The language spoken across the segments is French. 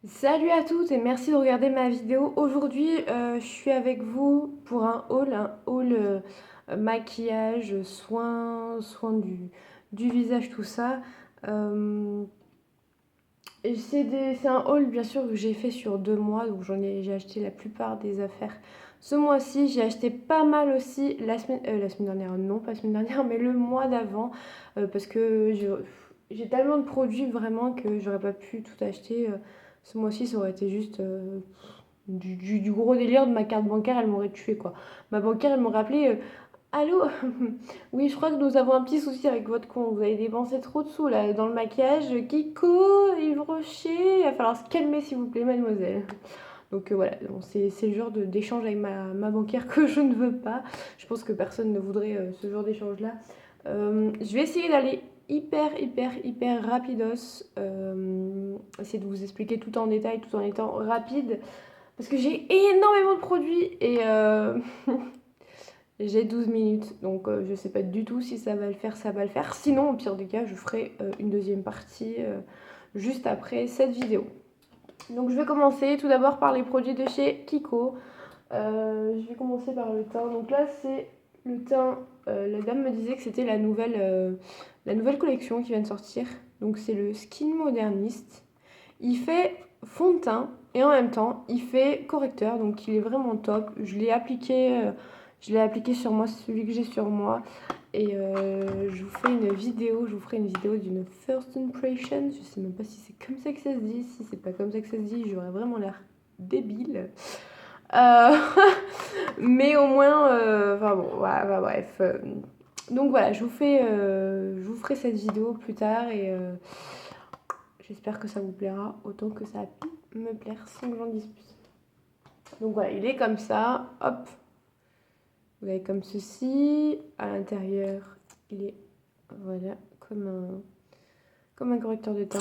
Salut à toutes et merci de regarder ma vidéo. Aujourd'hui, je suis avec vous pour un haul maquillage, soins du visage, tout ça. Euh, et c'est un haul bien sûr que j'ai fait sur 2 mois, donc j'ai acheté la plupart des affaires. Ce mois-ci, j'ai acheté pas mal aussi la semaine dernière, non pas la semaine dernière, mais le mois d'avant, parce que j'ai tellement de produits vraiment que j'aurais pas pu tout acheter. Ce mois-ci, ça aurait été juste du gros délire de ma carte bancaire, elle m'aurait tué quoi. Ma bancaire, elle m'aurait appelé allô. Oui, je crois que nous avons un petit souci avec votre compte. Vous avez dépensé trop de sous là dans le maquillage. Kiko, Yves Rocher, il va falloir se calmer s'il vous plaît, mademoiselle. Donc voilà, bon, c'est le genre d'échange avec ma banquière que je ne veux pas. Je pense que personne ne voudrait ce genre d'échange-là. Je vais essayer d'aller hyper rapidos. Essayer de vous expliquer tout en détail, tout en étant rapide. Parce que j'ai énormément de produits et j'ai 12 minutes. Donc je sais pas du tout si ça va le faire, ça va le faire. Sinon, au pire des cas, je ferai une deuxième partie juste après cette vidéo. Donc je vais commencer tout d'abord par les produits de chez Kiko. Je vais commencer par le teint. Donc là, c'est le teint. La dame me disait que c'était la nouvelle collection qui vient de sortir. Donc c'est le Skin Modernist. Il fait fond de teint et en même temps, il fait correcteur. Donc il est vraiment top. Je l'ai appliqué sur moi, c'est celui que j'ai sur moi. Et je vous ferai une vidéo d'une first impression. Je sais même pas si c'est comme ça que ça se dit. Si c'est pas comme ça que ça se dit, j'aurais vraiment l'air débile. Euh, mais au moins, enfin bon, ouais, bah, bref. Donc voilà, je vous ferai cette vidéo plus tard et j'espère que ça vous plaira autant que ça a pu me plaire sans que j'en dise plus. Donc voilà, il est comme ça, hop, vous avez comme ceci. À l'intérieur, il est voilà comme un correcteur de teint.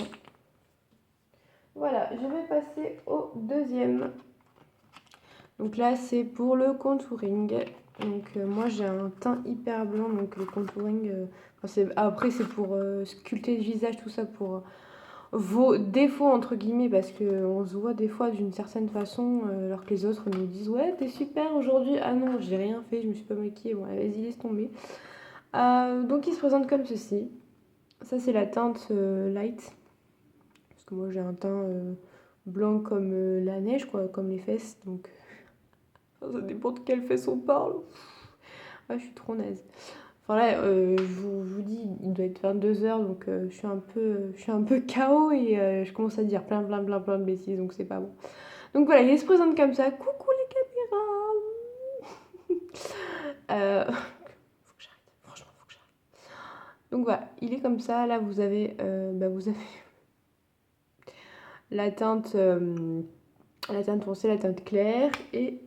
Voilà, je vais passer au deuxième. Donc là, c'est pour le contouring. Donc moi, j'ai un teint hyper blanc, donc le contouring, après c'est pour sculpter le visage, tout ça, pour vos défauts entre guillemets, parce qu'on se voit des fois d'une certaine façon, alors que les autres nous disent ouais t'es super aujourd'hui, ah non j'ai rien fait, je me suis pas maquillée, bon vas-y laisse tomber. Donc il se présente comme ceci. Ça c'est la teinte light, parce que moi j'ai un teint blanc comme la neige, quoi, comme les fesses, donc ça dépend de quelle fesse on parle. Ah, je suis trop naze. Enfin là, je vous dis, il doit être 22 h, donc je suis un peu KO et je commence à dire plein de bêtises, donc c'est pas bon. Donc voilà, il se présente comme ça. Coucou les caméras. Faut que j'arrête, franchement, faut que j'arrête. Donc voilà, il est comme ça. Là, vous avez la teinte foncée, la teinte claire, et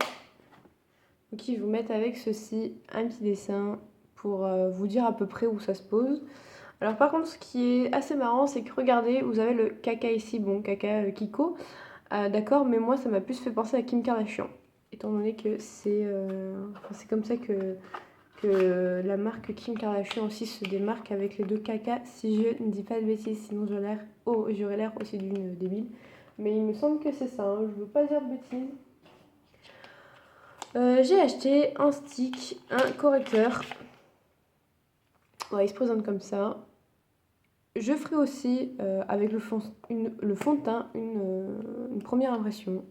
donc ils vous mettent avec ceci un petit dessin pour vous dire à peu près où ça se pose. Alors par contre, ce qui est assez marrant, c'est que regardez, vous avez le caca ici, bon, caca Kiko, d'accord, mais moi ça m'a plus fait penser à Kim Kardashian, étant donné que c'est comme ça que la marque Kim Kardashian aussi se démarque avec les deux caca, si je ne dis pas de bêtises, sinon j'aurais l'air aussi d'une débile. Mais il me semble que c'est ça, hein, je veux pas dire de bêtises. J'ai acheté un stick, un correcteur. Ouais, il se présente comme ça. Je ferai aussi avec le fond de teint une première impression.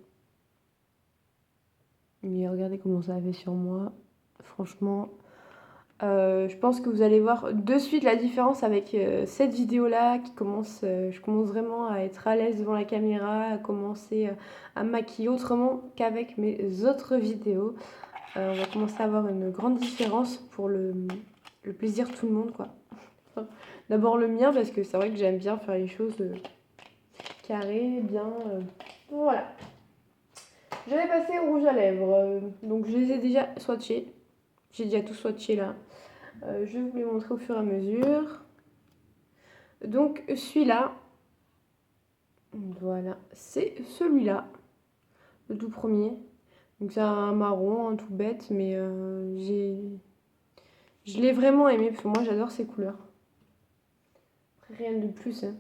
Mais regardez comment ça a fait sur moi. Franchement, je pense que vous allez voir de suite la différence avec cette vidéo-là qui commence. Je commence vraiment à être à l'aise devant la caméra, à commencer à me maquiller autrement qu'avec mes autres vidéos. On va commencer à avoir une grande différence pour le plaisir de tout le monde, quoi. D'abord le mien, parce que c'est vrai que j'aime bien faire les choses carrées, bien. Voilà. Je vais passer au rouge à lèvres. Donc je les ai déjà swatchés. J'ai déjà tout swatché là. Je vais vous les montrer au fur et à mesure. Donc celui-là, voilà, c'est celui-là, le tout premier. Donc c'est un marron, un tout bête, mais je l'ai vraiment aimé parce que moi j'adore ces couleurs. Rien de plus, hein.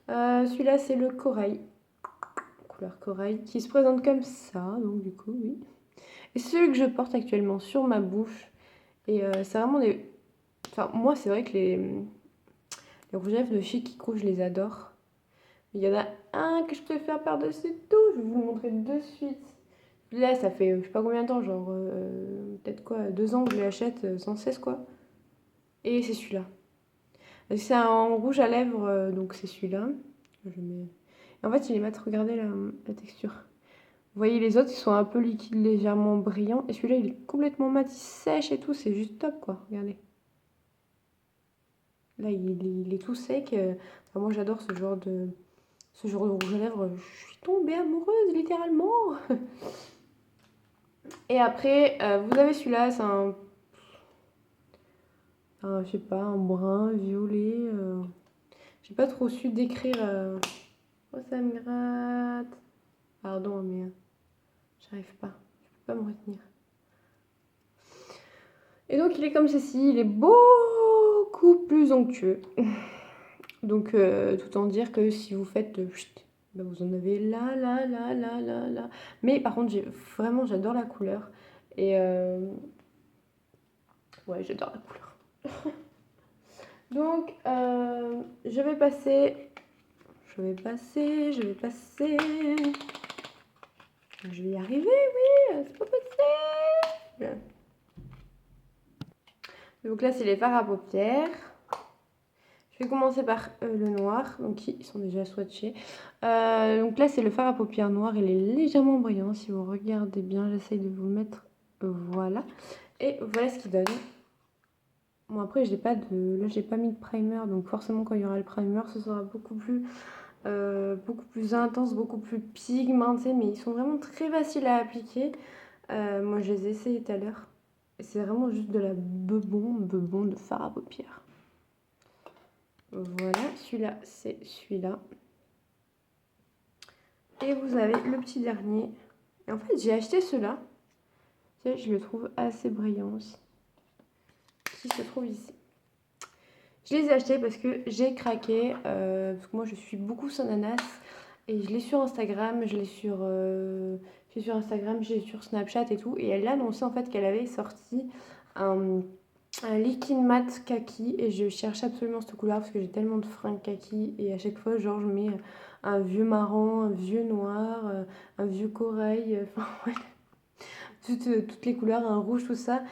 Celui-là, c'est le corail. Couleur corail, qui se présente comme ça, donc du coup, oui. Et c'est celui que je porte actuellement sur ma bouche. Et c'est vraiment des... Enfin, moi, c'est vrai que les rouges à lèvres de chez Kiko, je les adore. Il y en a un que je préfère par-dessus tout. Je vais vous le montrer de suite. Là, ça fait je sais pas combien de temps, genre peut-être quoi, 2 ans que je l'achète sans cesse quoi. Et c'est celui-là. C'est un rouge à lèvres, donc c'est celui-là. Je mets... En fait, il est mat, regardez la texture. Vous voyez, les autres, ils sont un peu liquides, légèrement brillants. Et celui-là, il est complètement mat, il sèche et tout. C'est juste top, quoi. Regardez. Là, il est tout sec. Enfin, moi, j'adore ce genre de rouge à lèvres. Je suis tombée amoureuse, littéralement. Et après, vous avez celui-là. C'est je sais pas, un brun, violet. J'ai pas trop su décrire. Oh, ça me gratte. Pardon, mais j'arrive pas. Je peux pas me retenir. Et donc, il est comme ceci. Il est beaucoup plus onctueux. Donc, tout dire que si vous faites... bah, vous en avez là, là, là, là, là, là. Mais par contre, vraiment, j'adore la couleur. Et ouais, j'adore la couleur. Donc, je vais passer... Je vais passer... Je vais y arriver, oui, c'est pas possible. Donc là, c'est les fards à paupières. Je vais commencer par le noir, donc ils sont déjà swatchés. Donc là, c'est le fard à paupières noir, il est légèrement brillant. Si vous regardez bien, j'essaye de vous le mettre, voilà. Et voilà ce qu'il donne. Bon, après, là, j'ai pas mis de primer, donc forcément, quand il y aura le primer, ce sera beaucoup plus intense, beaucoup plus pigmenté, mais ils sont vraiment très faciles à appliquer. Moi, je les ai essayés tout à l'heure. C'est vraiment juste de la bebon de fard à paupières. Voilà, celui-là, c'est celui-là. Et vous avez le petit dernier. Et en fait, j'ai acheté ceux-là. Je le trouve assez brillant aussi. Qui se trouve ici. Je les ai achetés parce que j'ai craqué. Parce que moi, je suis beaucoup son ananas. Et je l'ai sur Instagram, je l'ai sur Instagram, j'ai sur Snapchat et tout. Et elle a annoncé en fait qu'elle avait sorti un liquide mat kaki. Et je cherche absolument cette couleur parce que j'ai tellement de fringues kaki. Et à chaque fois, genre, je mets un vieux marron, un vieux noir, un vieux corail. Enfin, ouais. Toutes les couleurs, un rouge, tout ça.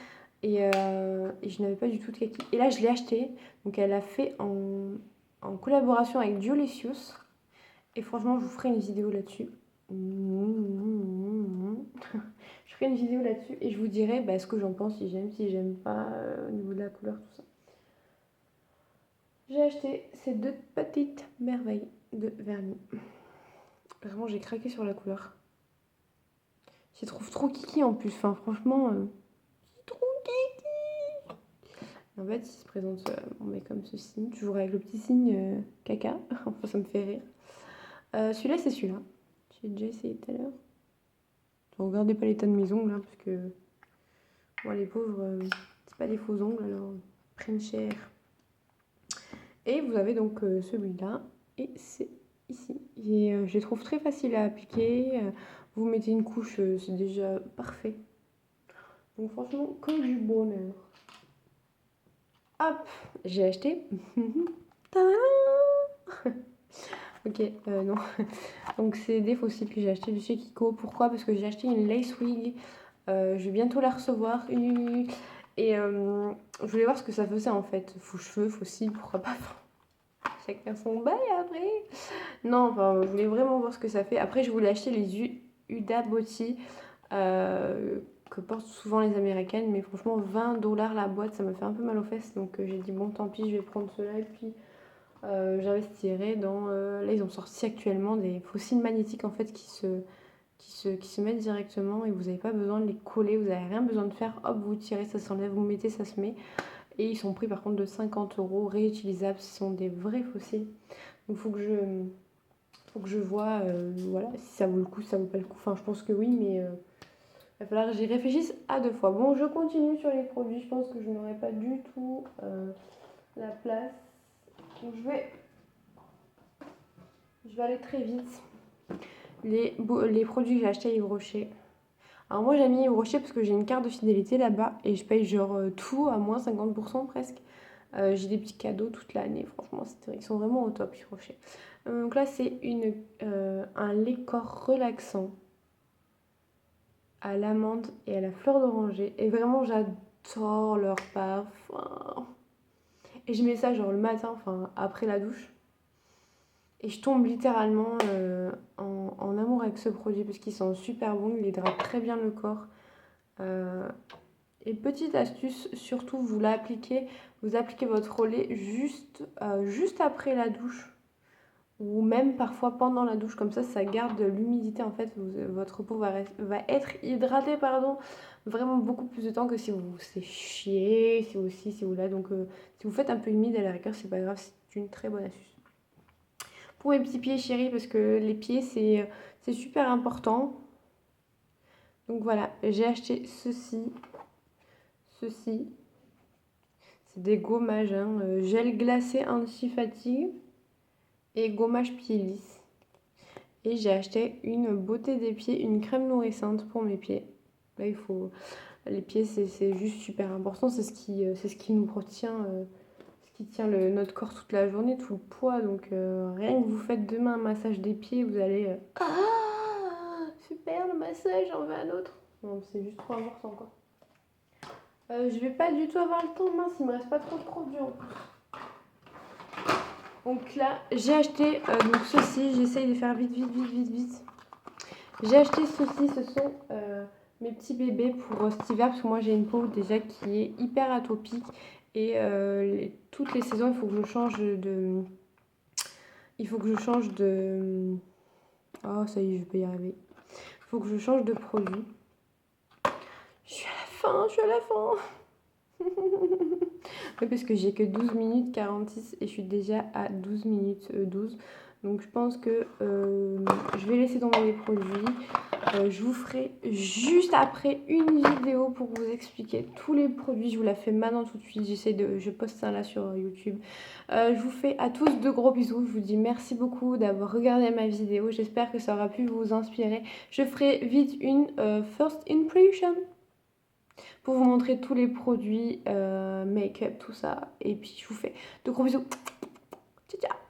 Et je n'avais pas du tout de kaki. Et là, je l'ai acheté. Donc, elle a fait en collaboration avec Diolicious. Et franchement, je vous ferai une vidéo là-dessus. Je ferai une vidéo là-dessus et je vous dirai ce que j'en pense, si j'aime pas, au niveau de la couleur, tout ça. J'ai acheté ces 2 petites merveilles de vernis. Vraiment, j'ai craqué sur la couleur. Je les trouve trop kiki en plus. Enfin, franchement, c'est trop kiki. En fait, il se présente comme ceci, toujours avec le petit signe caca. Enfin, ça me fait rire. Celui-là, c'est celui-là. J'ai déjà essayé tout à l'heure. Ne regardez pas l'état de mes ongles, parce que moi, les pauvres, c'est pas des faux ongles, alors prennent cher. Et vous avez donc celui-là, et c'est ici. Et je les trouve très faciles à appliquer. Vous mettez une couche, c'est déjà parfait. Donc franchement, comme du bonheur. Hop, j'ai acheté. Ok, non. Donc c'est des fossiles que j'ai acheté de chez Kiko. Pourquoi? Parce que j'ai acheté une lace wig. Je vais bientôt la recevoir. Et je voulais voir ce que ça faisait en fait. Faux cheveux, fossiles, pourquoi pas. Chacun son bail après. Non, enfin, je voulais vraiment voir ce que ça fait. Après, je voulais acheter les Huda Beauty que portent souvent les américaines. Mais franchement, 20$ la boîte, ça me fait un peu mal aux fesses. Donc j'ai dit, bon, tant pis, je vais prendre cela. Et puis j'investirai dans... là, ils ont sorti actuellement des fossiles magnétiques en fait qui se mettent directement. Et vous n'avez pas besoin de les coller. Vous n'avez rien besoin de faire. Hop, vous tirez, ça s'enlève. Vous mettez, ça se met. Et ils sont pris par contre de 50€, réutilisables, ce sont des vrais fossiles. Donc faut que je vois voilà, si ça vaut le coup, si ça vaut pas le coup. Enfin, je pense que oui, mais il va falloir que j'y réfléchisse à 2 fois. Bon, je continue sur les produits. Je pense que je n'aurai pas du tout la place. Donc je vais Je vais aller très vite. Les produits que j'ai achetés à Yves Rocher. Alors moi j'ai mis Yves Rocher parce que j'ai une carte de fidélité là-bas et je paye genre tout à moins 50% presque. J'ai des petits cadeaux toute l'année, franchement ils sont vraiment au top Yves Rocher. Donc là c'est un lait corps relaxant à l'amande et à la fleur d'oranger. Et vraiment j'adore leur parfum. Et je mets ça genre le matin, enfin après la douche. Et je tombe littéralement en amour avec ce produit parce qu'il sent super bon, il hydrate très bien le corps. Et petite astuce, surtout vous appliquez votre lait juste après la douche. Ou même parfois pendant la douche, comme ça garde l'humidité en fait, votre peau va être hydratée vraiment beaucoup plus de temps que si vous vous séchiez, si vous là, donc si vous faites un peu humide à la rigueur, c'est pas grave, c'est une très bonne astuce. Pour mes petits pieds chéris, parce que les pieds c'est super important. Donc voilà, j'ai acheté ceci, c'est des gommages, hein, gel glacé anti-fatigue et gommage pieds lisses. Et j'ai acheté une beauté des pieds, une crème nourrissante pour mes pieds. Là, les pieds, c'est juste super important. C'est ce qui nous retient, ce qui tient notre corps toute la journée, tout le poids. Donc, rien que vous faites demain un massage des pieds, vous allez. Ah, super le massage, j'en veux un autre. Non, c'est juste trop important, quoi. Je vais pas du tout avoir le temps, mince, il me reste pas trop de produits en plus. Donc là, j'ai acheté donc ceci, j'essaye de faire vite. J'ai acheté ceci, ce sont mes petits bébés pour cet hiver parce que moi j'ai une peau déjà qui est hyper atopique et toutes les saisons il faut que je change de... Oh ça y est, je peux y arriver. Il faut que je change de produit. Je suis à la fin. Oui, parce que j'ai que 12 minutes 46 et je suis déjà à 12 minutes 12. Donc je pense que je vais laisser tomber les produits. Je vous ferai juste après une vidéo pour vous expliquer tous les produits. Je vous la fais maintenant tout de suite. Je poste ça là sur YouTube. Je vous fais à tous de gros bisous. Je vous dis merci beaucoup d'avoir regardé ma vidéo. J'espère que ça aura pu vous inspirer. Je ferai vite une first impression pour vous montrer tous les produits, make-up, tout ça. Et puis je vous fais de gros bisous. Ciao, ciao.